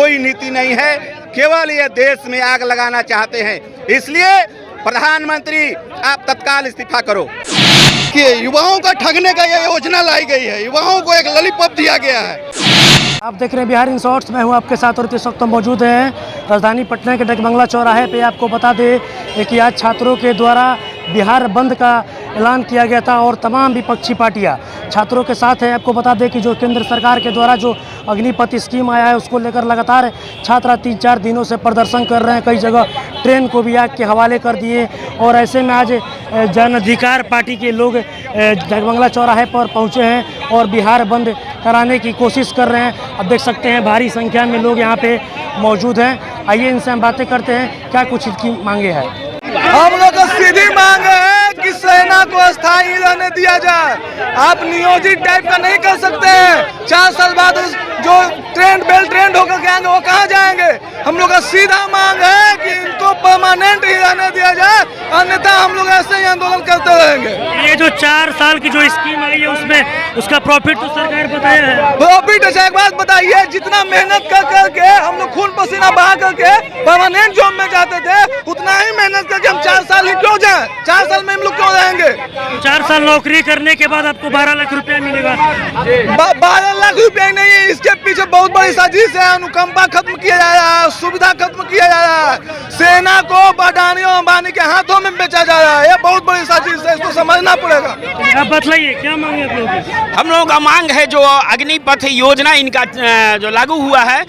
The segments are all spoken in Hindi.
कोई नीति नहीं है, केवल ये देश में आग लगाना चाहते हैं। इसलिए प्रधानमंत्री आप तत्काल इस्तीफा करो। कि युवाओं का ठगने का ये योजना लाई गई है, युवाओं को एक लॉलीपॉप दिया गया है। आप देख रहे हैं बिहार इन शॉर्ट्स, मैं हूं आपके साथ और इस वक्त मौजूद हैं राजधानी पटना के डकबंगला चौराहे पे। आपको बता दें कि आज छात्रों के द्वारा बिहार बंद का ऐलान किया गया था और तमाम विपक्षी पार्टियां छात्रों के साथ हैं। आपको बता दें कि जो केंद्र सरकार के द्वारा जो अग्निपथ स्कीम आया है उसको लेकर लगातार छात्र 3-4 दिनों से प्रदर्शन कर रहे हैं। कई जगह ट्रेन को भी आग के हवाले कर दिए और ऐसे में आज जन अधिकार पार्टी के लोग डकबंगला चौराहे पर पहुँचे हैं और बिहार बंद कराने की कोशिश कर रहे हैं। अब देख सकते हैं भारी संख्या में लोग यहाँ पे मौजूद हैं। आइए इनसे हम बातें करते हैं क्या कुछ इनकी मांगे हैं। हम लोग को सीधी मांग है कि सेना को स्थायी रहने दिया जाए। आप नियोजित टाइप का नहीं कर सकते हैं। 4 साल बाद जो ट्रेंड होकर के आएंगे वो कहाँ जाएंगे। हम लोग का सीधा मांग है कि इनको परमानेंट ही रहने दिया जाए, अन्यथा हम लोग ऐसे ही आंदोलन करते रहेंगे। ये जो 4 साल की जो स्कीम आई है उसमें उसका प्रॉफिट तो सरकार बताया है। प्रॉफिट अच्छा एक बात बताइए, जितना मेहनत कर करके हम लोग खून पसीना बहा करके परमानेंट जॉब में जाते थे, उतना ही मेहनत करके हम 4 साल ही क्यों जाए। 4 साल में हम लोग क्यों रहेंगे। 4 साल नौकरी करने के बाद आपको 12 लाख रुपया मिलेगा। 12 लाख रुपया ही नहीं है, इसके पीछे बहुत बड़ी साजिश है। अनुकंपा खत्म किया जा रहा है, सुविधा खत्म किया जा रहा है, सेना को अडानी और अंबानी के हाथों में बेचा जा रहा है। ये बहुत बड़ी साजिश है, इसको समझना पड़ेगा। आप बतलाइए क्या मांगे आप लोगों की। हम लोगों का मांग है जो अग्निपथ योजना इनका जो लागू हुआ है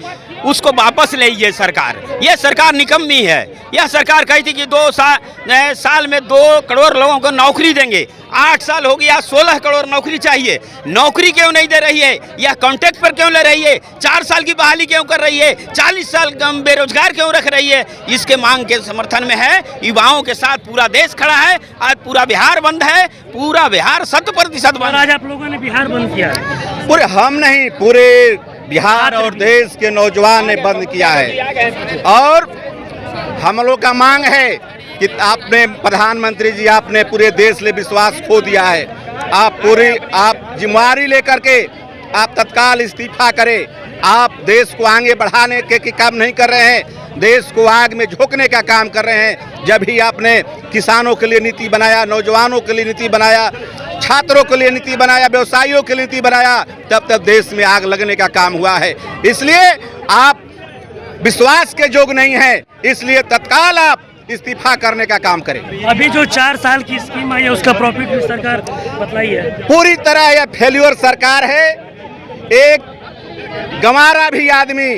उसको वापस ले लीजिए सरकार। यह सरकार निकम्मी है। यह सरकार कहती कि 2 साल में 2 करोड़ लोगों को नौकरी देंगे। 8 साल हो गया, 16 करोड़ नौकरी चाहिए। नौकरी क्यों नहीं दे रही है, यह कॉन्ट्रैक्ट पर क्यों ले रही है, 4 साल की बहाली क्यों कर रही है, 40 साल बेरोजगार क्यों रख रही है। इसके मांग के समर्थन में है, युवाओं के साथ पूरा देश खड़ा है। आज पूरा बिहार बंद है, पूरा बिहार 100% बंद। आज आप लोगों ने बिहार बंद किया है। पूरे हम नहीं, पूरे बिहार और देश के नौजवान ने बंद किया है। और हम लोग का मांग है कि आपने प्रधानमंत्री जी आपने पूरे देश में विश्वास खो दिया है। आप जिम्मेवारी लेकर के आप तत्काल इस्तीफा करें। आप देश को आगे बढ़ाने के काम नहीं कर रहे हैं, देश को आग में झोंकने का काम कर रहे हैं। जब भी आपने किसानों के लिए नीति बनाया, नौजवानों के लिए नीति बनाया, छात्रों के लिए नीति बनाया, व्यवसायियों के लिए नीति बनाया, तब तक देश में आग लगने का काम हुआ है। इसलिए आप विश्वास के योग्य नहीं है, इसलिए तत्काल आप इस्तीफा करने का काम करें। अभी जो 4 साल की स्कीम आई है उसका प्रॉफिट भी सरकार बतलाई है। पूरी तरह यह फेल्यूर सरकार है। एक गंवारा भी आदमी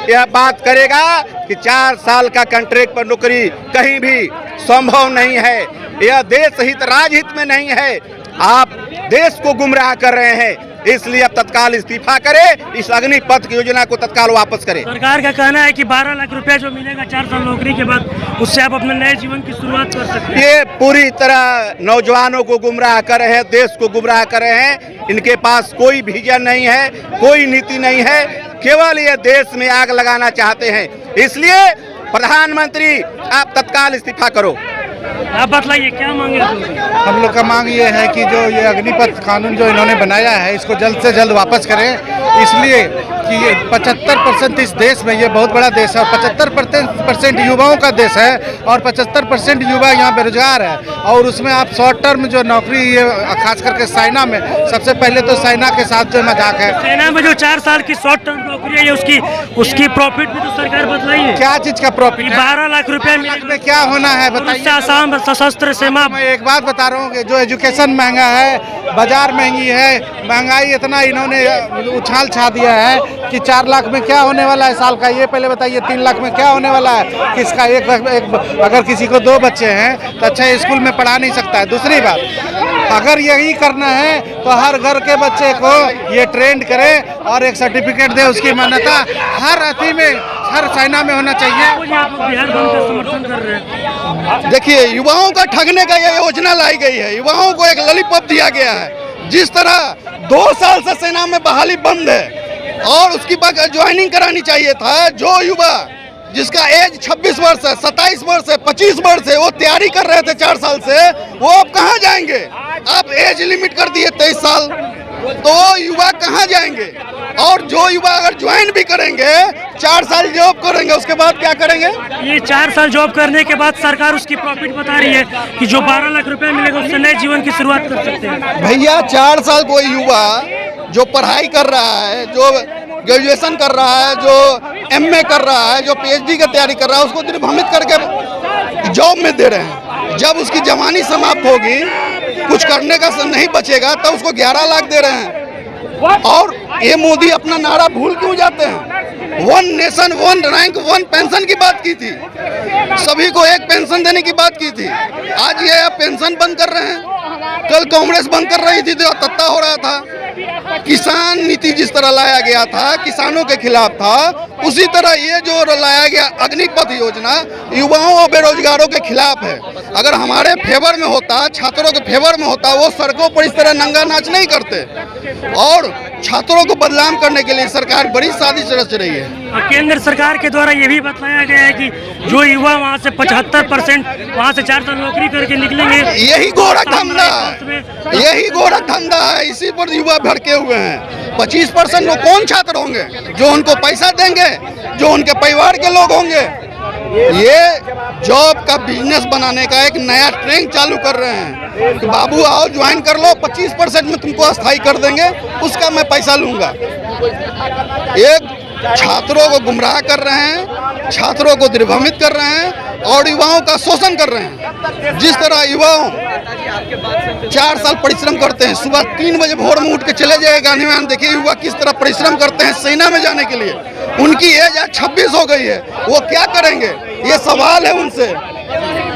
यह बात करेगा कि 4 साल का कॉन्ट्रैक्ट पर नौकरी कहीं भी संभव नहीं है। यह देश हित राजहित में नहीं है। आप देश को गुमराह कर रहे हैं, इसलिए अब तत्काल इस्तीफा करें। इस अग्निपथ की योजना को तत्काल वापस करें। सरकार का कहना है कि 12 लाख रुपया जो मिलेगा 4 साल नौकरी के बाद, उससे आप अपने नए जीवन की शुरुआत कर सकते हैं। ये पूरी तरह नौजवानों को गुमराह कर रहे हैं, देश को गुमराह कर रहे हैं। इनके पास कोई विजन नहीं है, कोई नीति नहीं है, केवल ये देश में आग लगाना चाहते हैं। इसलिए प्रधानमंत्री आप तत्काल इस्तीफा करो। आप बतलाइए क्या मांगे। हम लोग का मांग ये है कि जो ये अग्निपथ कानून जो इन्होंने बनाया है इसको जल्द से जल्द वापस करें। इसलिए कि 75% इस देश में, ये बहुत बड़ा देश है, 75% युवाओं का देश है और 75% युवा यहाँ बेरोजगार है। और उसमें आप शॉर्ट टर्म जो नौकरी, ये खास करके सेना में, सबसे पहले तो सेना के साथ जो मजाक है। सेना में जो 4 साल की शॉर्ट टर्म नौकरी है उसकी प्रॉफिट भी तो सरकार बतलाई है। क्या चीज का प्रॉफिट है? 12 लाख रुपया में क्या होना है बताइए। आसाम सशस्त्र सेना। मैं एक बात बता रहा हूँ कि जो एजुकेशन महंगा है, बाजार महंगी है, महंगाई इतना इन्होंने उछाल छा दिया है कि 4 लाख में क्या होने वाला है साल का, ये पहले बताइए। 3 लाख में क्या होने वाला है किसका। एक अगर किसी को 2 बच्चे हैं तो अच्छा स्कूल में पढ़ा नहीं सकता है। दूसरी बात, अगर यही करना है तो हर घर के बच्चे को ये ट्रेंड करें और एक सर्टिफिकेट दे, उसकी मान्यता हर अति में, हर सेना में होना चाहिए। बिहार बंद का समर्थन कर रहे हैं। देखिए, युवाओं का ठगने का ये योजना लाई गई है, युवाओं को एक लॉलीपॉप दिया गया है। जिस तरह 2 साल से सेना में बहाली बंद है और उसकी ज्वाइनिंग करानी चाहिए था, जो युवा जिसका एज 26 वर्ष है, 27 वर्ष है, 25 वर्ष है, वो तैयारी कर रहे थे 4 साल से, वो अब कहाँ जाएंगे। आप एज लिमिट कर दिए 23 साल। तो युवा कहाँ जाएंगे? और जो युवा अगर ज्वाइन भी करेंगे, 4 साल जॉब करेंगे, उसके बाद क्या करेंगे? ये 4 साल जॉब करने के बाद सरकार उसकी प्रॉफिट बता रही है कि जो 12 लाख रुपए मिलेगा उससे नए जीवन की शुरुआत कर सकते हैं। भैया 4 साल कोई युवा जो पढ़ाई कर रहा है, जो ग्रेजुएशन कर रहा है, जो एमए कर रहा है, जो पीएचडी की तैयारी कर रहा है, उसको निर्भमित करके जॉब में दे रहे हैं। जब उसकी जवानी समाप्त होगी, कुछ करने का नहीं बचेगा, तब उसको 11 लाख दे रहे हैं। और ये मोदी अपना नारा भूल क्यों जाते हैं? 1 नेशन 1 रैंक 1 पेंशन की बात की थी, सभी को एक पेंशन देने की बात की थी। आज ये पेंशन बंद कर रहे हैं। कल कांग्रेस बंद कर रही थी तो तत्ता हो रहा था। किसान नीति जिस तरह लाया गया था, किसानों के खिलाफ था, उसी तरह ये जो लाया गया अग्निपथ योजना युवाओं और बेरोजगारों के खिलाफ है। अगर हमारे फेवर में होता, छात्रों के फेवर में होता, वो सड़कों पर इस तरह नंगा नाच नहीं करते। और छात्रों को बदनाम करने के लिए सरकार बड़ी साजिश रच रही है। और केंद्र सरकार के द्वारा ये भी बताया गया है कि जो युवा वहाँ से 75% वहाँ से 4 साल नौकरी करके निकलेंगे। यही गोरख धंधा है, यही गोरख धंधा है, इसी पर युवा भड़के हुए हैं। 25% वो कौन छात्र होंगे जो उनको पैसा देंगे, जो उनके परिवार के लोग होंगे? ये जॉब का बिजनेस बनाने का एक नया ट्रेंड चालू कर रहे हैं कि बाबू आओ ज्वाइन कर लो, 25% में तुमको अस्थायी कर देंगे, उसका मैं पैसा लूँगा। एक छात्रों को गुमराह कर रहे हैं, छात्रों को निर्भमित कर रहे हैं और युवाओं का शोषण कर रहे हैं। जिस तरह युवाओं 4 साल परिश्रम करते हैं, सुबह 3 बजे भोर में उठ के चले जाए गांधी मैदान, देखिए युवा किस तरह परिश्रम करते हैं सेना में जाने के लिए। उनकी एज आज 26 हो गई है, वो क्या करेंगे? ये सवाल है उनसे।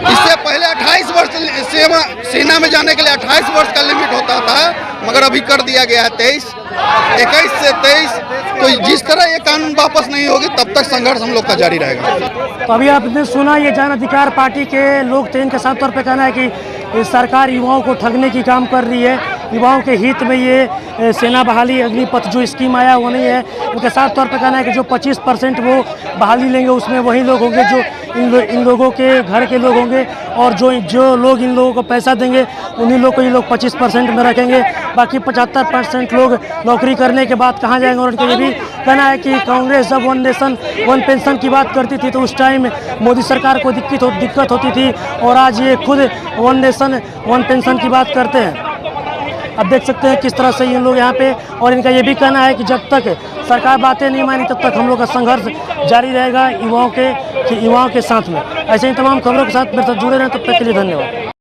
इससे पहले 28 वर्ष सेना में जाने के लिए 28 वर्ष का लिमिट होता था, मगर अभी कर दिया गया है 21 से 23। तो जिस तरह ये कानून वापस नहीं होगी, तब तक संघर्ष हम लोग का जारी रहेगा। तो अभी आपने सुना, ये जन अधिकार पार्टी के लोग थे, इनके साफ तौर पे कहना है कि सरकार युवाओं को ठगने की काम कर रही है। युवाओं के हित में ये सेना बहाली अग्निपथ जो स्कीम आया वो नहीं है। उनके साफ तौर पे कहना है कि जो 25% वो बहाली लेंगे उसमें वही लोग होंगे जो इन लोगों के घर के लोग होंगे, और जो लोग इन लोगों को पैसा देंगे उन्हीं लोग को ये लोग 25% में रखेंगे। बाकी 75% लोग नौकरी करने के बाद कहाँ जाएंगे? और उनका ये भी कहना है कि कांग्रेस जब 1 नेशन 1 पेंशन की बात करती थी तो उस टाइम मोदी सरकार को दिक्कत होती थी, और आज ये खुद 1 नेशन 1 पेंशन की बात करते हैं। अब देख सकते हैं किस तरह से ये लोग यहाँ पे, और इनका ये भी कहना है कि जब तक सरकार बातें नहीं मानी तब तक हम लोग का संघर्ष जारी रहेगा युवाओं के साथ में। ऐसे ही तमाम खबरों के साथ मेरे साथ जुड़े रहें, तब तक के लिए धन्यवाद।